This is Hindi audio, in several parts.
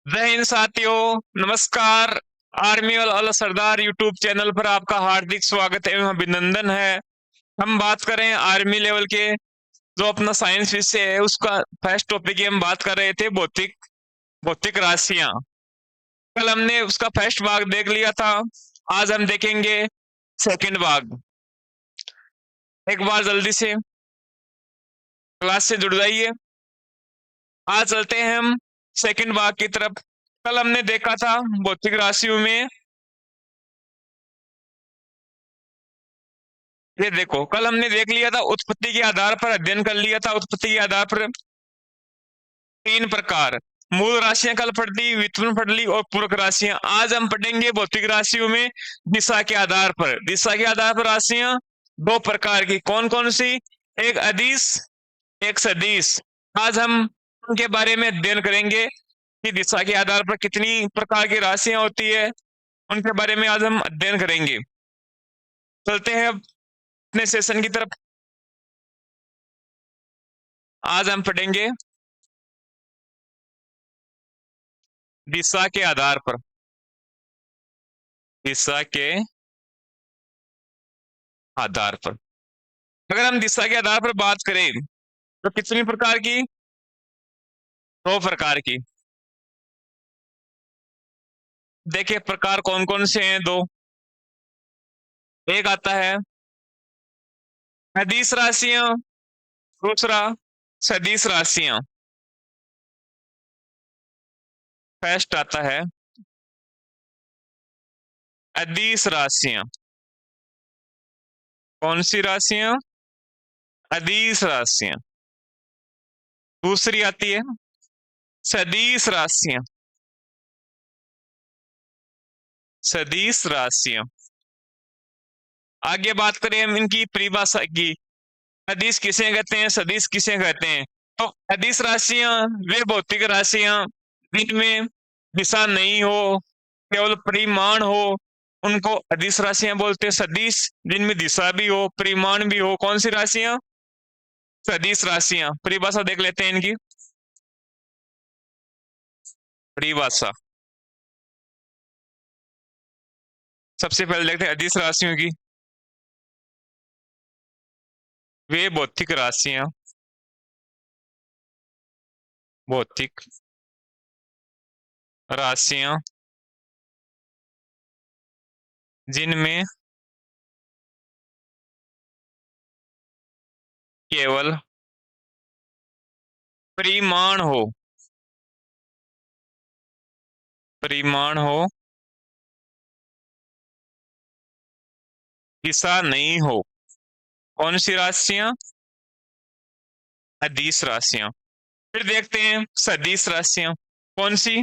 जय हिंद साथियों, नमस्कार। आर्मी वाला सरदार यूट्यूब चैनल पर आपका हार्दिक स्वागत एवं अभिनंदन है। हम बात करें आर्मी लेवल के जो अपना साइंस विषय है उसका फर्स्ट टॉपिक की हम बात कर रहे थे भौतिक भौतिक राशियां। कल हमने उसका फर्स्ट भाग देख लिया था। आज हम देखेंगे सेकंड भाग। एक बार जल्दी से क्लास से जुड़ जाइए। आज चलते हैं हम सेकंड भाग की तरफ। कल हमने देखा था भौतिक राशियों में, ये देखो कल हमने देख लिया था उत्पत्ति के आधार पर अध्ययन कर लिया था। उत्पत्ति के आधार पर तीन प्रकार, मूल राशियां कल पढ़ ली, व्युत्पन्न पढ़ ली और पूरक राशियां। आज हम पढ़ेंगे भौतिक राशियों में दिशा के आधार पर। दिशा के आधार पर राशियां दो प्रकार की, कौन कौन सी? एक अदिश, एक सदिश। आज हम उनके बारे में अध्ययन करेंगे कि दिशा के आधार पर कितनी प्रकार की राशियां होती है, उनके बारे में आज हम अध्ययन करेंगे। चलते हैं अब अपने सेशन की तरफ। आज हम पढ़ेंगे दिशा के आधार पर। दिशा के आधार पर अगर हम दिशा के आधार पर बात करें तो कितनी प्रकार की? दो प्रकार की। देखिए प्रकार कौन कौन से हैं दो। एक आता है अदिश राशियां, दूसरा सदिश राशियां। फर्स्ट आता है अदिश राशियां। कौन सी राशियां? अदिश राशियां। दूसरी आती है सदिश राशियां। सदिश राशियां। आगे बात करें हम इनकी परिभाषा की। अदिश किसे कहते हैं, सदिश किसे कहते हैं? तो अदिश राशियां वे भौतिक राशियां जिनमें दिशा नहीं हो, केवल परिमाण हो, उनको अदिश राशियां बोलते हैं। सदिश जिनमें दिशा भी हो, परिमाण भी हो, कौन सी राशियां? सदिश राशियां। परिभाषा देख लेते हैं इनकी। परिभाषा सबसे पहले देखते हैं अदिश राशियों की। वे भौतिक राशियां, भौतिक राशियां जिनमें केवल परिमाण हो, परिमाण हो, दिशा नहीं हो। कौन सी राशियां? अदिश राशियां। फिर देखते हैं सदिश राशियां। कौन सी?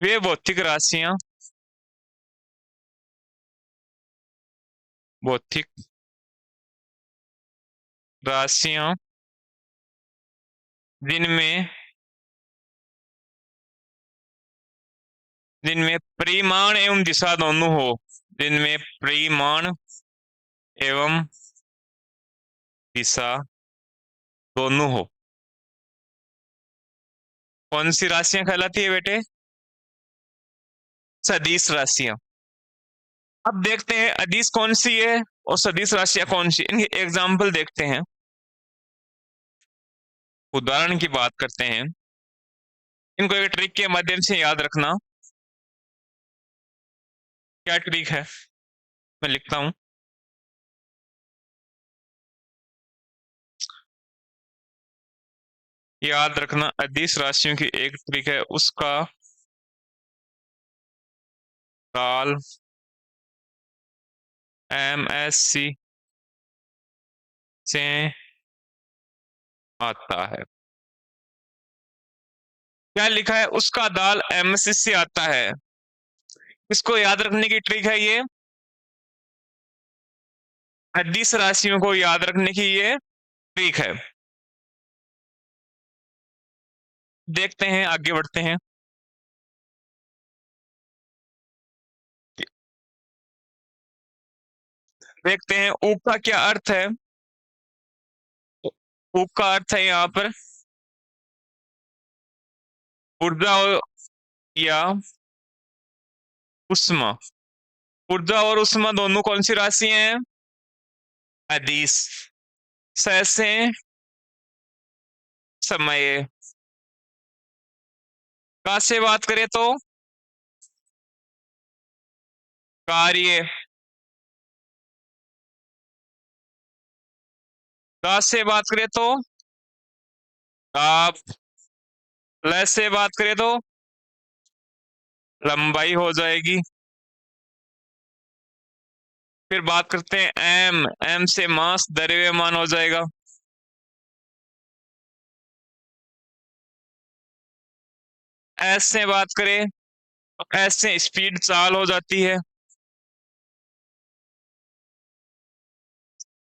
वे भौतिक राशियां, भौतिक राशियां जिनमें जिनमें परिमाण एवं दिशा दोनों हो। जिनमें परिमाण एवं दिशा दोनों हो। कौन सी राशियां कहलाती है बेटे? सदिश राशियां। अब देखते हैं अदिश कौन सी है और सदिश राशियां कौन सी, इनके एग्जाम्पल देखते हैं। उदाहरण की बात करते हैं। इनको एक ट्रिक के माध्यम से याद रखना। क्या ट्रिक है मैं लिखता हूं। याद रखना अदिश राशियों की एक ट्रिक है, उसका काल MSc से आता है। क्या लिखा है? उसका दाल MSc से आता है। इसको याद रखने की ट्रिक है ये। अदिश राशियों को याद रखने की ये ट्रिक है। देखते हैं आगे बढ़ते हैं। देखते हैं ऊप का क्या अर्थ है। ऊप का अर्थ है यहाँ पर ऊर्जा या उष्मा। ऊर्जा और उष्मा दोनों कौन सी राशि हैं? अदिश। स से समय। का से बात करें तो कार्य। का से बात करें तो ताप। ल से बात करें तो लंबाई हो जाएगी। फिर बात करते हैं एम। एम से मास द्रव्यमान हो जाएगा। एस से बात करें तो एस से स्पीड चाल हो जाती है।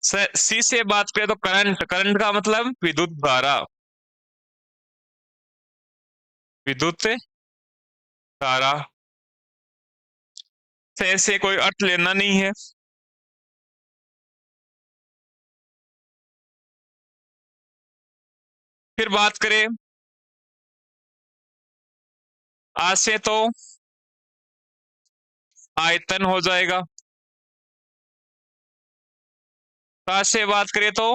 सी से बात करें तो करंट। करंट का मतलब विद्युत धारा। विद्युत धारा से कोई अर्थ लेना नहीं है। फिर बात करें आ से तो आयतन हो जाएगा। ता से बात करें तो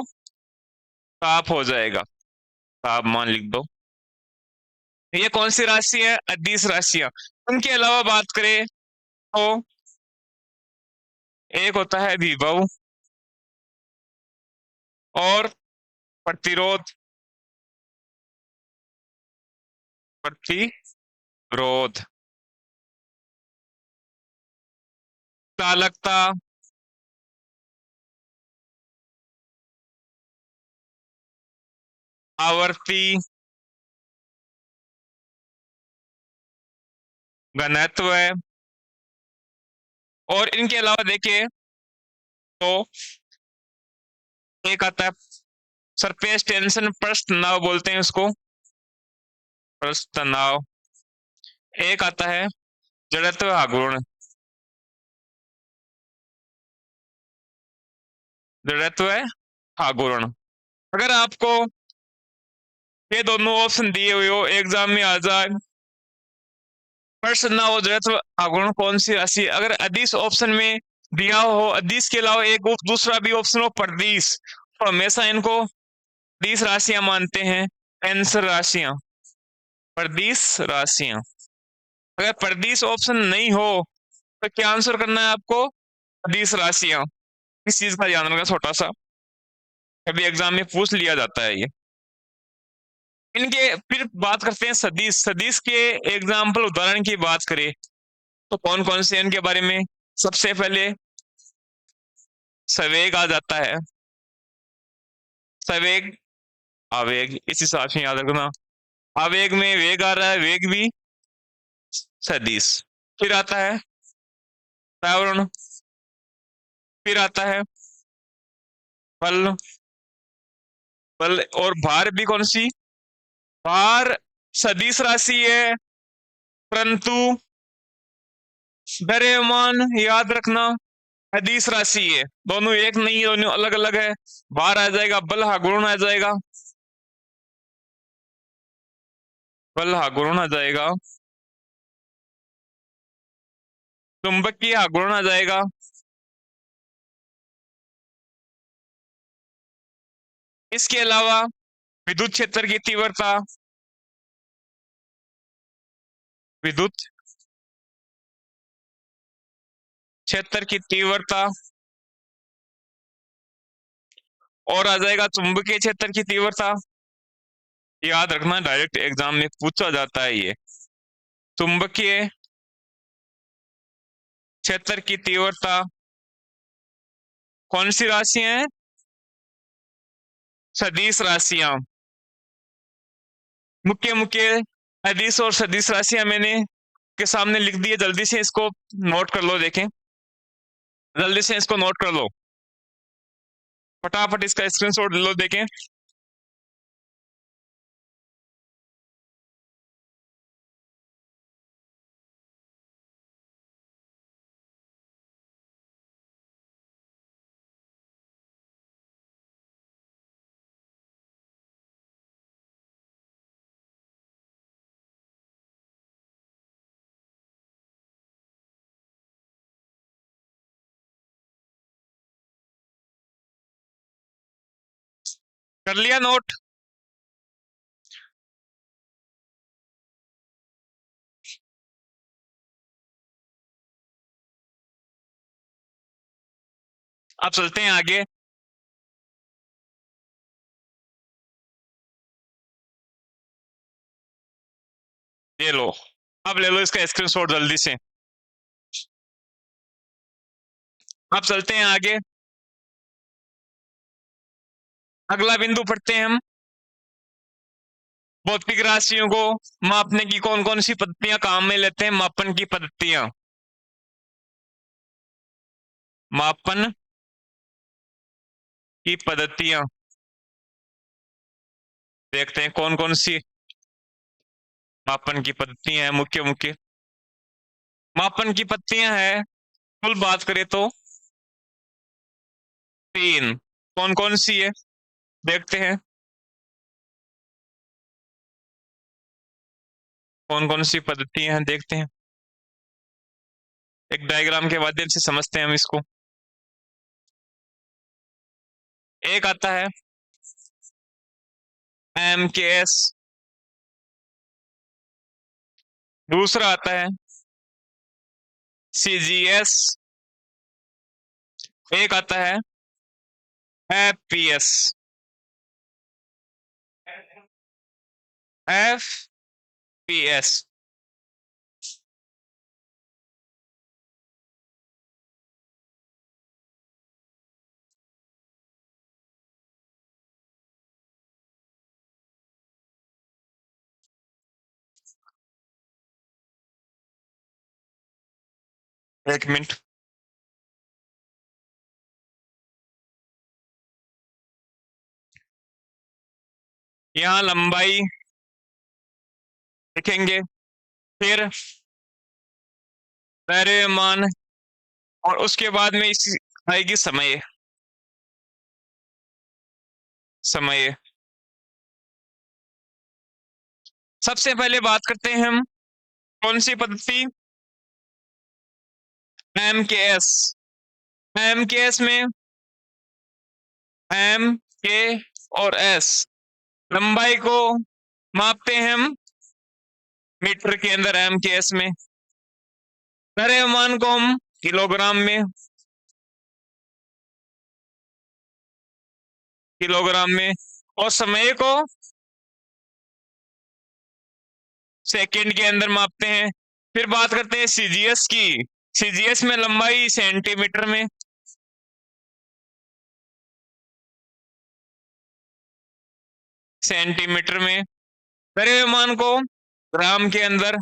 ताप हो जाएगा। तापमान लिख दो। ये कौन सी राशि है? अदिश राशियां। उनके अलावा बात करें तो एक होता है विभव और प्रतिरोध। प्रतिरोध। चालकता। आवर्ती। घनत्व। और इनके अलावा देखिए तो एक आता है सरफेस टेंशन, पृष्ठ तनाव बोलते हैं उसको, पृष्ठ तनाव। एक आता है जड़त्व आघूर्ण। जड़त्व आघूर्ण। अगर आपको ये दोनों ऑप्शन दिए हुए हो एग्जाम में आ जाए, पृष्ठ तनाव और जड़त्व आघूर्ण कौन सी राशि है, अगर अदिश ऑप्शन में दिया हो, अदिश के अलावा एक दूसरा भी ऑप्शन हो परदिश, तो हमेशा इनको दिश राशियां मानते हैं। आंसर राशियां, परदिश राशियां। अगर परदिश ऑप्शन नहीं हो तो क्या आंसर करना है आपको? परदिश राशियां। इस चीज का ध्यान रखना छोटा सा, कभी एग्जाम में पूछ लिया जाता है ये। इनके फिर बात करते हैं सदिश। सदिश के एग्जाम्पल उदाहरण की बात करें तो कौन कौन से इनके बारे में? सबसे पहले सवेग आ जाता है। सवेग, आवेग, इस हिसाब से याद रखना। आवेग में वेग आ रहा है, वेग भी सदिश। फिर आता है त्वरण। फिर आता है बल। बल और भार भी कौन सी? भार सदिश राशि है, परंतु द्रव्यमान याद रखना अदिश राशि है। दोनों एक नहीं है, दोनों अलग अलग है। भार आ जाएगा बल हा गुण आ जाएगा। बल हा गुण आ जाएगा। चुंबकीय हा गुण आ जाएगा। इसके अलावा विद्युत क्षेत्र की तीव्रता। विद्युत क्षेत्र की तीव्रता और आ जाएगा चुंबकीय क्षेत्र की तीव्रता। याद रखना डायरेक्ट एग्जाम में पूछा जाता है ये। चुंबकीय क्षेत्र की तीव्रता कौन सी राशि है? सदिश राशियां। मुख्य मुख्य अदिश और सदिश राशियां मैंने के सामने लिख दी है, जल्दी से इसको नोट कर लो। देखें, जल्दी से इसको नोट कर लो, फटाफट इसका स्क्रीनशॉट लो। देखें, कर लिया नोट? अब चलते हैं आगे। ये लो, अब ले लो इसका स्क्रीनशॉट जल्दी से। अब चलते हैं आगे। अगला बिंदु पढ़ते हैं हम। भौतिक राशियों को मापने की कौन कौन सी पद्धतियां काम में लेते हैं? मापन की पद्धतियां, मापन की पद्धतियां देखते हैं कौन कौन सी मापन की पद्धतियां हैं। मुख्य मुख्य मापन की पद्धतियां है, कुल बात करें तो 3। कौन कौन सी है देखते हैं, कौन कौन सी पद्धतियां हैं देखते हैं। एक डायग्राम के माध्यम से समझते हैं हम इसको। एक आता है MKS, दूसरा आता है CGS, एक आता है FPS। FPS। एक मिनट। यहाँ लंबाई लिखेंगे, फिर द्रव्यमान, और उसके बाद में इस आएगी समय। समय। सबसे पहले बात करते हैं हम कौन सी पद्धति? MKS। MKS में M, K और S, लंबाई को मापते हैं हम मीटर के अंदर MKS में। द्रव्यमान को हम किलोग्राम में, किलोग्राम में, और समय को सेकंड के अंदर मापते हैं। फिर बात करते हैं CGS की। CGS में लंबाई सेंटीमीटर में, सेंटीमीटर में, द्रव्यमान को ग्राम के अंदर,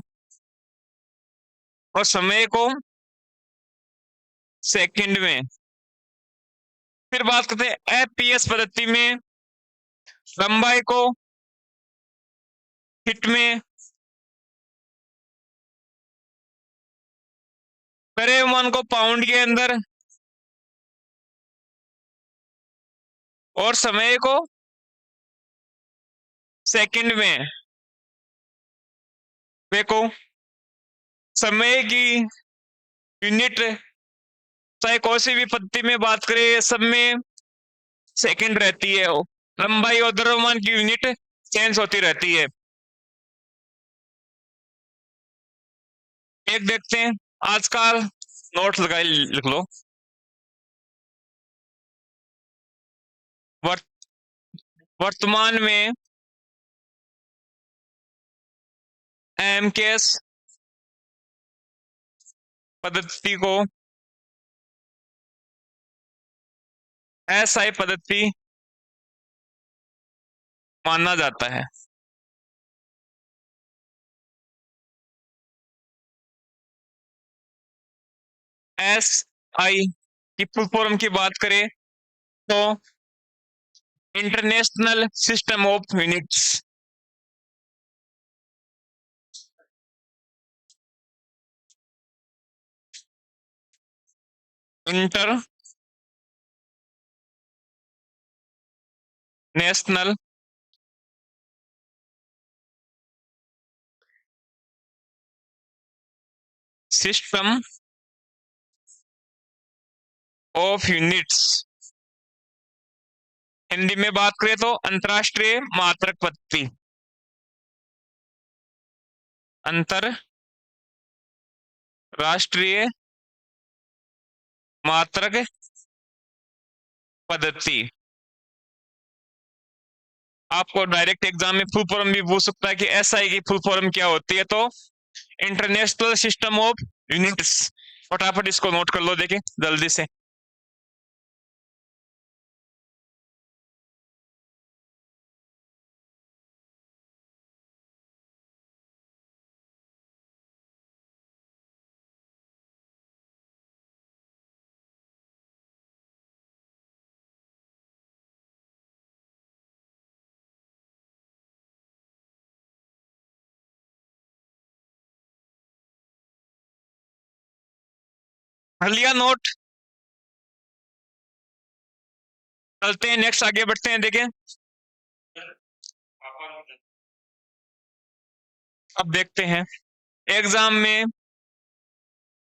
और समय को सेकंड में। फिर बात करते हैं FPS पद्धति में, लंबाई को फीट में, द्रव्यमान को पाउंड के अंदर, और समय को सेकंड में। देखो, समय की यूनिट चाहे कोई सी भी पद्धति में बात करें, सब में सेकंड रहती है। लंबाई और द्रव्यमान की यूनिट चेंज होती रहती है। एक देखते हैं, आजकल नोट लगाए लिख लो। वर्त, वर्तमान में MKS पद्धति को SI पद्धति माना जाता है। SI की फुल फॉर्म की बात करें तो international system of units. International system of units Hindi में बात करें तो अंतरराष्ट्रीय मात्रक पद्धति, अंतरराष्ट्रीय मात्रक पद्धति। आपको डायरेक्ट एग्जाम में फुल फॉर्म भी पूछ सकता है कि एसआई की फुल फॉर्म क्या होती है, तो इंटरनेशनल सिस्टम ऑफ यूनिट्स। फटाफट इसको नोट कर लो, देखें जल्दी से। कर लिया नोट? चलते हैं नेक्स्ट, आगे बढ़ते हैं। देखें अब देखते हैं एग्जाम में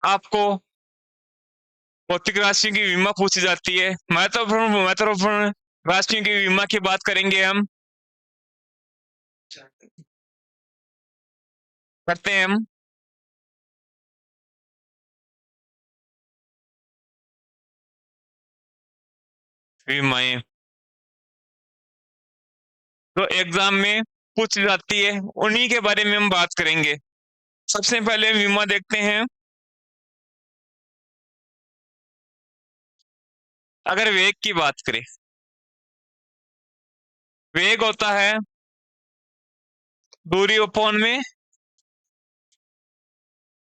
आपको भौतिक राशियों की विमा पूछी जाती है। महत्वपूर्ण राशियों की विमा की बात करेंगे हम, करते हैं हम। विमाएं जो एग्जाम में पूछी जाती है उन्हीं के बारे में हम बात करेंगे। सबसे पहले विमा देखते हैं। अगर वेग की बात करें, वेग होता है दूरी अपॉन में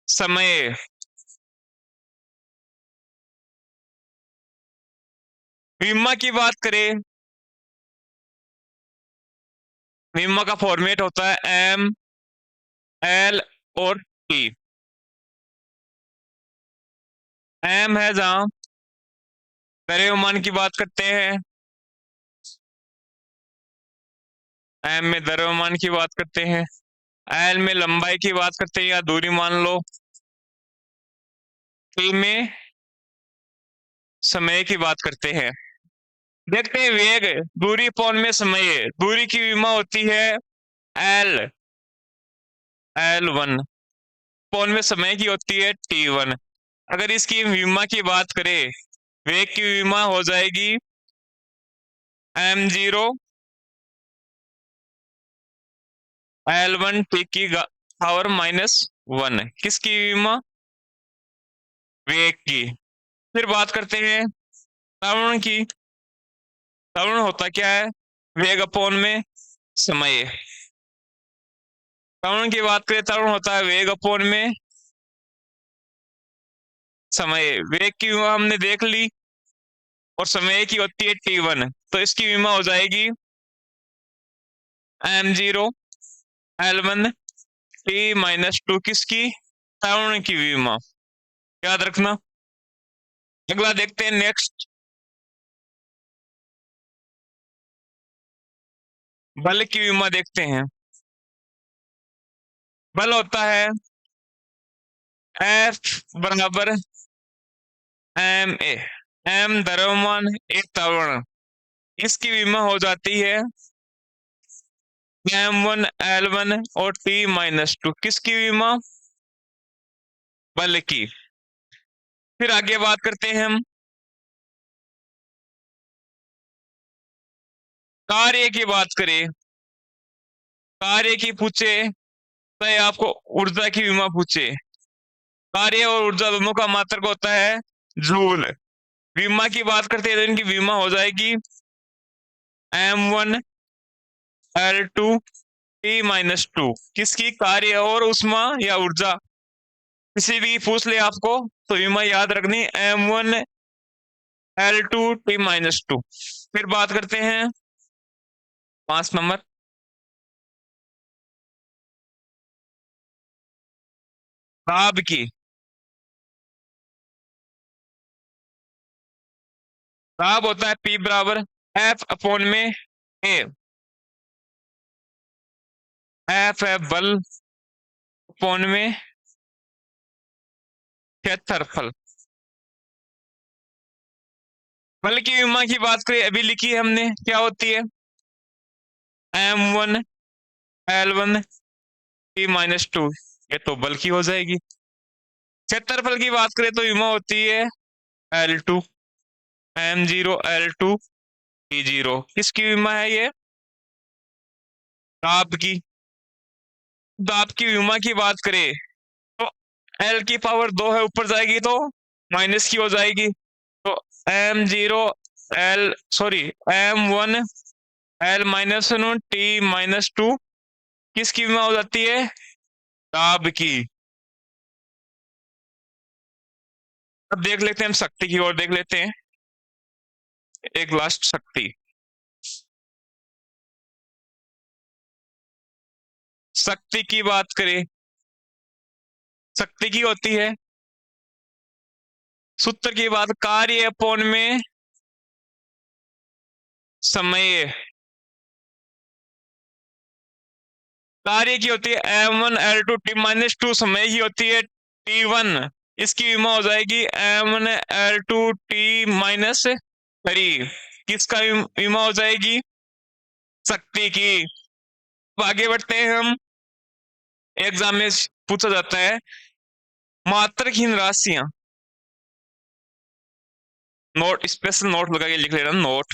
समय। विमा की बात करें, विमा का फॉर्मेट होता है एम, एल और टी। एम है जहां द्रव्यमान की बात करते हैं, एम में द्रव्यमान की बात करते हैं। एल में लंबाई की बात करते हैं या दूरी मान लो। टी में समय की बात करते हैं। देखते हैं वेग दूरी अपॉन में समय। दूरी की विमा होती है एल, L1 अपॉन में समय की होती है T1। अगर इसकी विमा की बात करें, वेग की विमा हो जाएगी m0 L1 T की पावर -1। किसकी विमा? वेग की। फिर बात करते हैं त्वरण की। त्वरण होता क्या है? वेग अपॉन में समय। त्वरण की बात करें, त्वरण होता है वेग अपॉन में समय। वेग की विमा हमने देख ली और समय की होती है T1, तो इसकी विमा हो जाएगी m0 L1 T-2। किसकी? त्वरण की विमा। याद रखना। अगला देखते हैं नेक्स्ट, बल की विमा देखते हैं। बल होता है F बराबर एम ए। एम द्रव्यमान, ए त्वरण। इसकी विमा हो जाती है m1 L1 और T-2। किसकी विमा? बल की। फिर आगे बात करते हैं हम कार्य की बात करें। कार्य की पूछे तो आपको ऊर्जा की विमा पूछे। कार्य और ऊर्जा दोनों का मात्रक होता है जूल। विमा की बात करते हैं तो इनकी विमा हो जाएगी m1 L2 T-2। किसकी? कार्य और उष्मा या ऊर्जा, किसी भी पूछ ले आपको तो विमा याद रखनी m1 L2 T-2। फिर बात करते हैं 5 नंबर, दाब की। दाब होता है P बराबर F अपॉन में A। F है बल अपॉन में क्षेत्रफल। बल की विमा की बात करें, अभी लिखी है हमने, क्या होती है? M1 L1 T-2। ये तो बल की हो जाएगी। क्षेत्रफल की बात करें तो विमा होती है L2 M0 L2 T0। किसकी विमा है ये? दाब की। दाब की विमा की बात करें तो L की पावर 2 है, ऊपर जाएगी तो माइनस की हो जाएगी। तो M0L T-2 किसकी विमा हो जाती है? दाब की। अब देख लेते हैं हम शक्ति की ओर, देख लेते हैं एक लास्ट शक्ति। शक्ति की बात करें, शक्ति की होती है, सूत्र की बात, कार्य अपॉन में समय। कार्य की होती है M1L2T-2, समय की होती है T1। इसकी विमा हो जाएगी M1L2T-3। किसका विमा हो जाएगी? शक्ति की। अब आगे बढ़ते हैं हम। एग्जाम में पूछा जाता है मात्रहीन राशियां। नोट, स्पेशल नोट लगा के लिख लेना, नोट।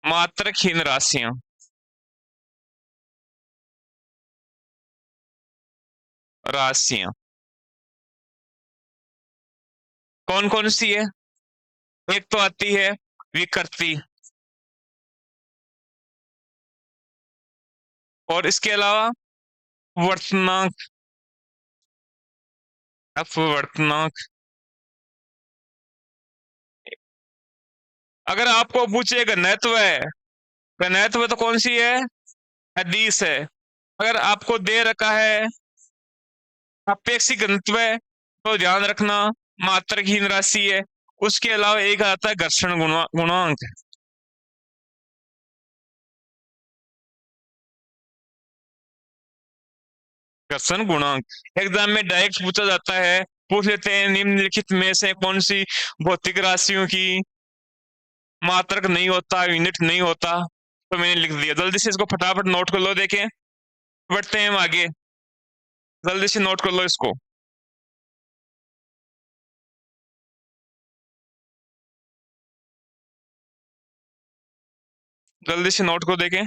मात्रहीन राशियां, राशियां कौन कौन सी है? एक तो आती है विकृति, और इसके अलावा वर्तनाक, अपवर्तनाक। अगर आपको पूछे घनत्व है, घनत्व तो कौन सी है? हदीस है। अगर आपको दे रखा है अपेक्षित घनत्व है तो ध्यान रखना मात्रहीन राशि है। उसके अलावा एक आता है घर्षण गुणांक। घर्षण गुणांक एग्जाम में डायरेक्ट पूछा जाता है। पूछ लेते हैं निम्नलिखित में से कौन सी भौतिक राशियों की मात्रक नहीं होता, यूनिट नहीं होता। तो मैंने लिख दिया, जल्दी से इसको फटाफट नोट कर लो। देखें, बढ़ते हैं हम आगे, जल्दी से नोट कर लो इसको। जल्दी से नोट को देखें।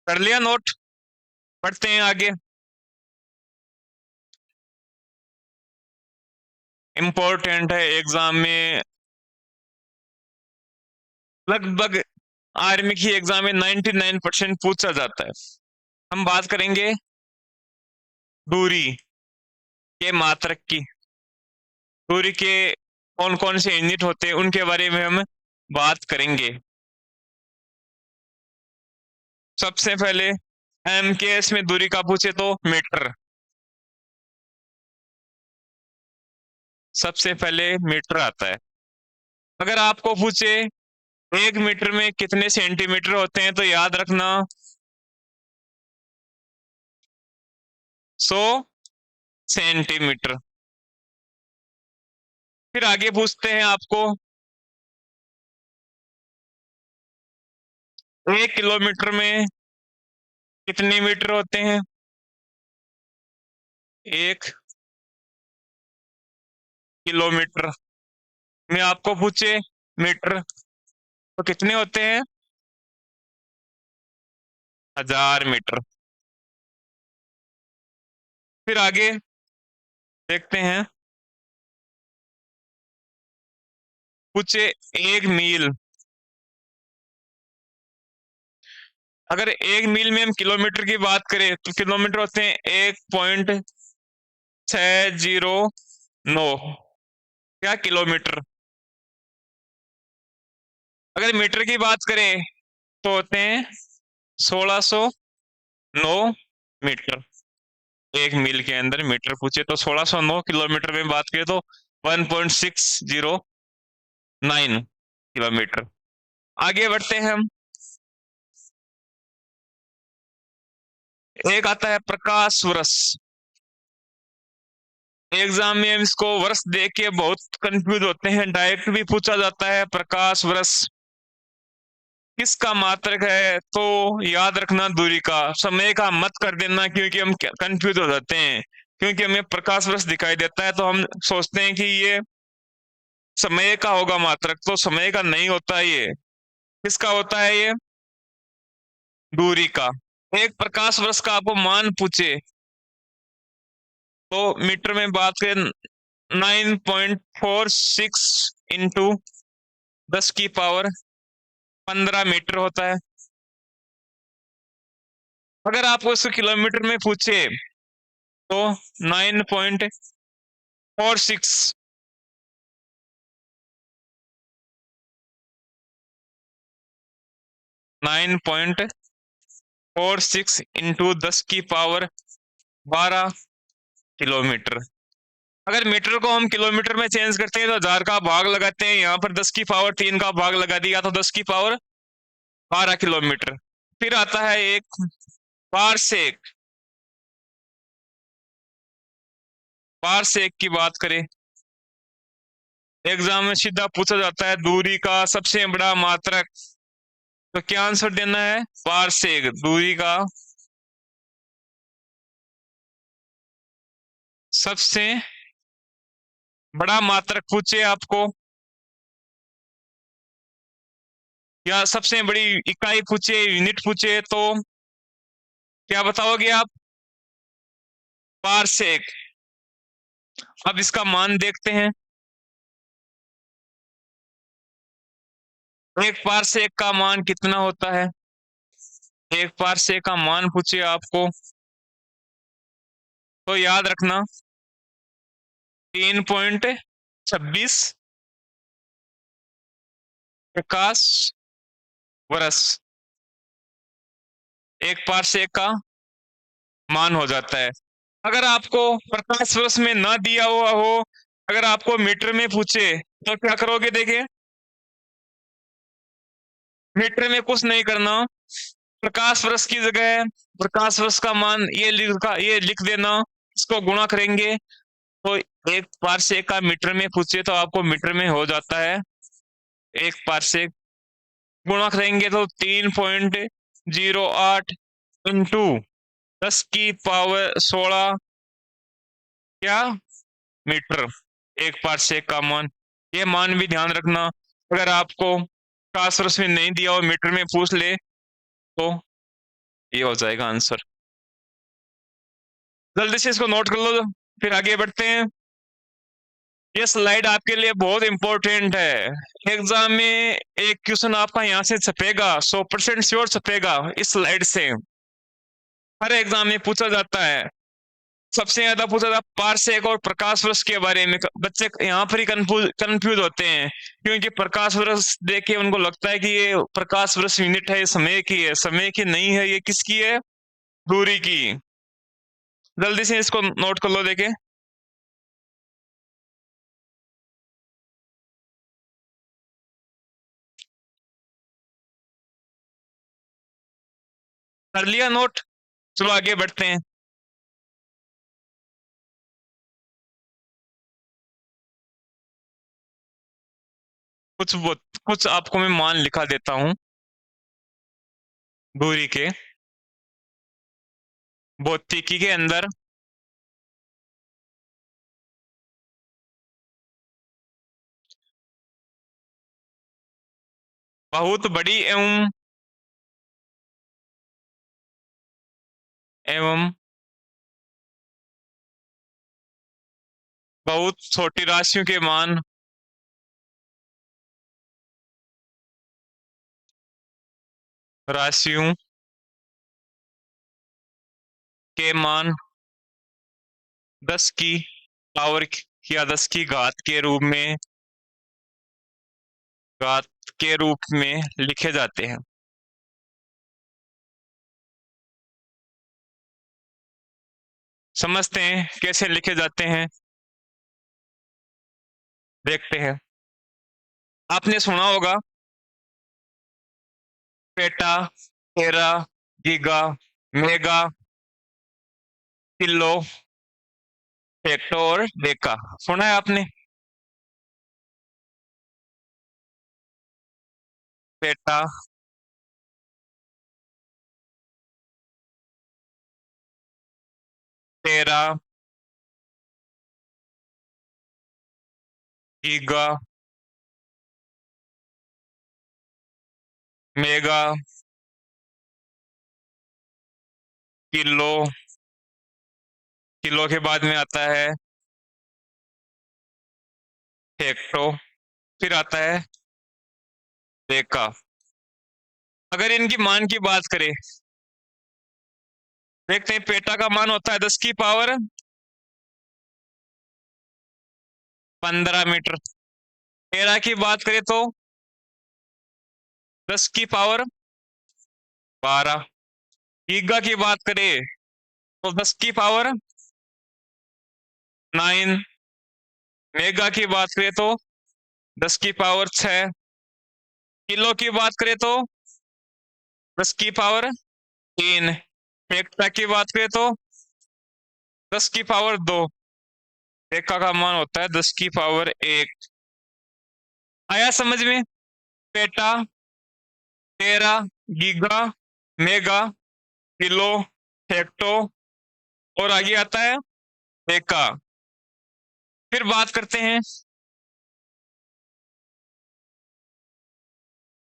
कर लिया नोट? बढ़ते हैं आगे। इंपॉर्टेंट है एग्जाम में, लगभग आर्मी की एग्जाम में 99% पूछा जाता है। हम बात करेंगे दूरी के मात्रक की। दूरी के कौन कौन से यूनिट होते हैं उनके बारे में हम बात करेंगे। सबसे पहले MKS में दूरी का पूछे तो मीटर, सबसे पहले मीटर आता है। अगर आपको पूछे 1 मीटर में कितने सेंटीमीटर होते हैं तो याद रखना 100 सेंटीमीटर। फिर आगे पूछते हैं आपको 1 किलोमीटर में कितने मीटर होते हैं? 1 किलोमीटर में आपको पूछे मीटर तो कितने होते हैं? 1000 मीटर। फिर आगे देखते हैं, पूछे 1 मील। अगर 1 मील में हम किलोमीटर की बात करें तो किलोमीटर होते हैं 1.609 क्या किलोमीटर। अगर मीटर की बात करें तो होते हैं 1609 मीटर। 1 मील के अंदर मीटर पूछे तो 1609 किलोमीटर में बात करें तो 1.60 9 किलोमीटर। आगे बढ़ते हैं हम। एक आता है प्रकाश वर्ष। एग्जाम में हम इसको वर्ष देख के बहुत कंफ्यूज होते हैं, डायरेक्ट भी पूछा जाता है प्रकाश वर्ष किसका मात्रक है, तो याद रखना दूरी का। समय का मत कर देना, क्योंकि हम कंफ्यूज हो जाते हैं। क्योंकि हमें प्रकाश वर्ष दिखाई देता है तो हम सोचते हैं कि ये समय का होगा मात्रक, तो समय का नहीं होता है ये। किसका होता है ये? दूरी का। एक प्रकाश वर्ष का आपको मान पूछे तो मीटर में बात करें, 9.46 इंटू 10 की पावर 15 मीटर होता है। अगर आपको इसको किलोमीटर में पूछे तो 9.46 9.46 इंटू 10 की पावर 12 किलोमीटर। अगर मीटर को हम किलोमीटर में चेंज करते हैं तो 1000 का भाग लगाते हैं, यहाँ पर 10 की पावर 3 का भाग लगा दिया तो 10 की पावर 12 किलोमीटर। फिर आता है एक पारसेक। पारसेक की बात करें, एग्जाम में सीधा पूछा जाता है दूरी का सबसे बड़ा मात्रक, तो क्या आंसर देना है? पारसेक। दूरी का सबसे बड़ा मात्रक पूछे आपको, या सबसे बड़ी इकाई पूछे, यूनिट पूछे, तो क्या बताओगे आप? पारसेक। अब इसका मान देखते हैं। एक पारसेक का मान कितना होता है? एक पारसेक का मान पूछे आपको तो याद रखना 3.26 प्रकाश वर्ष एक पारसेक का मान हो जाता है। अगर आपको प्रकाश वर्ष में ना दिया हुआ हो, अगर आपको मीटर में पूछे तो क्या करोगे? देखिए, मीटर में कुछ नहीं करना, प्रकाश वर्ष की जगह प्रकाश वर्ष का मान ये लिख देना, इसको गुणा करेंगे तो एक पारसेक का मीटर में पूछे तो आपको मीटर में हो जाता है एक पारसेक। गुणा करेंगे तो 3.08 इंटू 10 की पावर 16 क्या मीटर, एक पारसेक का मान। ये मान भी ध्यान रखना, अगर आपको प्रकाश वर्ष में नहीं दिया और मीटर में पूछ ले तो ये हो जाएगा आंसर। जल्दी से इसको नोट कर लो, फिर आगे बढ़ते हैं। ये स्लाइड आपके लिए बहुत इंपॉर्टेंट है। एग्जाम में एक क्वेश्चन आपका यहाँ से छपेगा, 100% श्योर छपेगा इस स्लाइड से। हर एग्जाम में पूछा जाता है। सबसे ज्यादा पूछा था पारसेक और प्रकाश वर्ष के बारे में। बच्चे यहाँ पर ही कंफ्यूज होते हैं, क्योंकि प्रकाश वर्ष देख के उनको लगता है कि ये प्रकाश वर्ष यूनिट है, समय की है। समय की नहीं है, ये किसकी है? दूरी की। जल्दी से इसको नोट कर लो, देखे। कर लिया नोट? चलो आगे बढ़ते हैं। कुछ आपको मैं मान लिखा देता हूँ दूरी के। भौतिकी के अंदर बहुत बड़ी एवं बहुत छोटी राशियों के मान राशियों के मान 10 की पावर या 10 की घात के रूप में लिखे जाते हैं। समझते हैं कैसे लिखे जाते हैं, देखते हैं। आपने सुना होगा पेटा, टेरा, गीगा, मेगा, किलो, हेक्टो और डेका। सुना है आपने? पेटा, टेरा, गीगा, मेगा, किलो, किलो के बाद में आता है हेक्टो, फिर आता है डेका। अगर इनकी मान की बात करें, देखते हैं पेटा का मान होता है 10 की पावर 15 मीटर। टेरा की बात करें तो 10 की पावर 12। गीगा की बात करें तो 10 की पावर 9। मेगा की बात करें तो 10 की पावर 6। किलो की बात करें तो 10 की पावर 3। हेक्टा की बात करें तो 10 की पावर 2। डेका का मान होता है 10 की पावर 1। आया समझ में? पेटा, टेरा, गीगा, मेगा, किलो, हेक्टो और आगे आता है डेका। फिर बात करते हैं,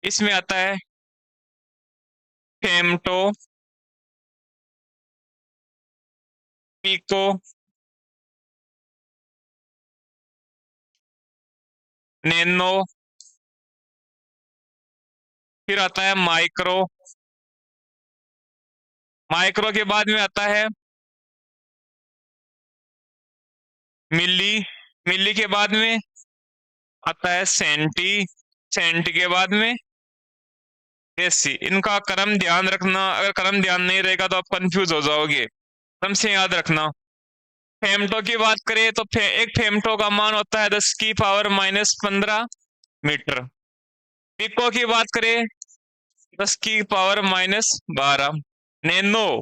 इसमें आता है फेमटो, पिको, नैनो, फिर आता है माइक्रो। माइक्रो के बाद में आता है मिली। मिली के बाद में आता है सेंटी। सेंटी के बाद में देसी। इनका क्रम ध्यान रखना, अगर क्रम ध्यान नहीं रहेगा तो आप कंफ्यूज हो जाओगे। क्रम से याद रखना। फेमटो की बात करें तो एक फेमटो का मान होता है 10 की पावर -15 मीटर। पिको की बात करें 10 की पावर -12। नैनो,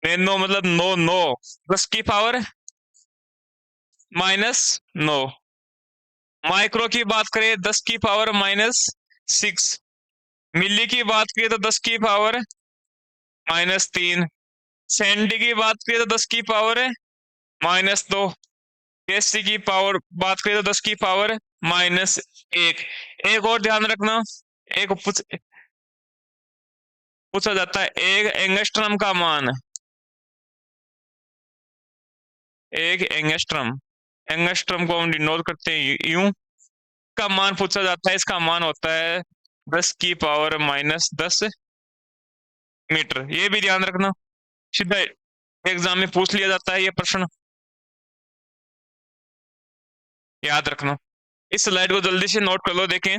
नैनो मतलब नो नो, 10 की पावर -9। माइक्रो की बात करें 10 की पावर -6। मिली की बात करें तो 10 की पावर -3। सेंटी की बात करें तो 10 की पावर -2। केसी की पावर बात करें तो 10 की पावर -1। एक और ध्यान रखना, एक पूछा जाता है एक एंगस्ट्रम का मान। एक एंगस्ट्रम, एंगस्ट्रम को हम डिनोट करते हैं यूं। का मान पूछा जाता है, इसका मान होता है 10 की पावर -10 मीटर। ये भी ध्यान रखना, सीधा एग्जाम में पूछ लिया जाता है ये प्रश्न, याद रखना। इस स्लाइड को जल्दी से नोट कर लो, देखें।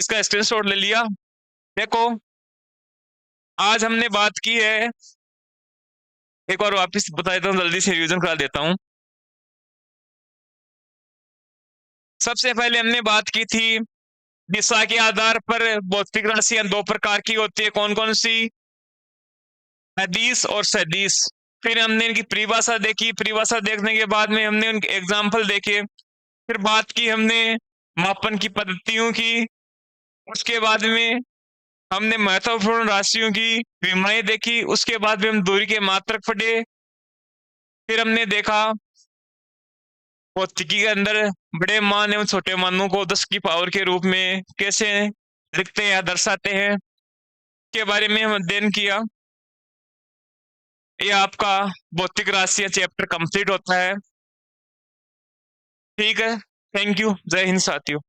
इसका स्क्रीनशॉट ले लिया। देखो, आज हमने बात की है, एक बार वापस बता देता हूँ, जल्दी से रिवीजन करा देता हूँ। सबसे पहले हमने बात की थी दिशा के आधार पर भौतिक राशियां दो प्रकार की होती है, कौन कौन सी? अदिश और सदिश। फिर हमने इनकी परिभाषा देखी। परिभाषा देखने के बाद में हमने उनके एग्जाम्पल देखे। फिर बात की हमने मापन की पद्धतियों की। उसके बाद में हमने महत्वपूर्ण राशियों की विमाएं देखी। उसके बाद में हम दूरी के मात्रक पढ़े। फिर हमने देखा भौतिकी के अंदर बड़े मान एवं छोटे मानों को 10 की पावर के रूप में कैसे लिखते हैं या दर्शाते हैं, के बारे में हम अध्ययन किया। ये आपका भौतिक राशियां चैप्टर कंप्लीट होता है। ठीक है, थैंक यू, जय हिंद साथियों।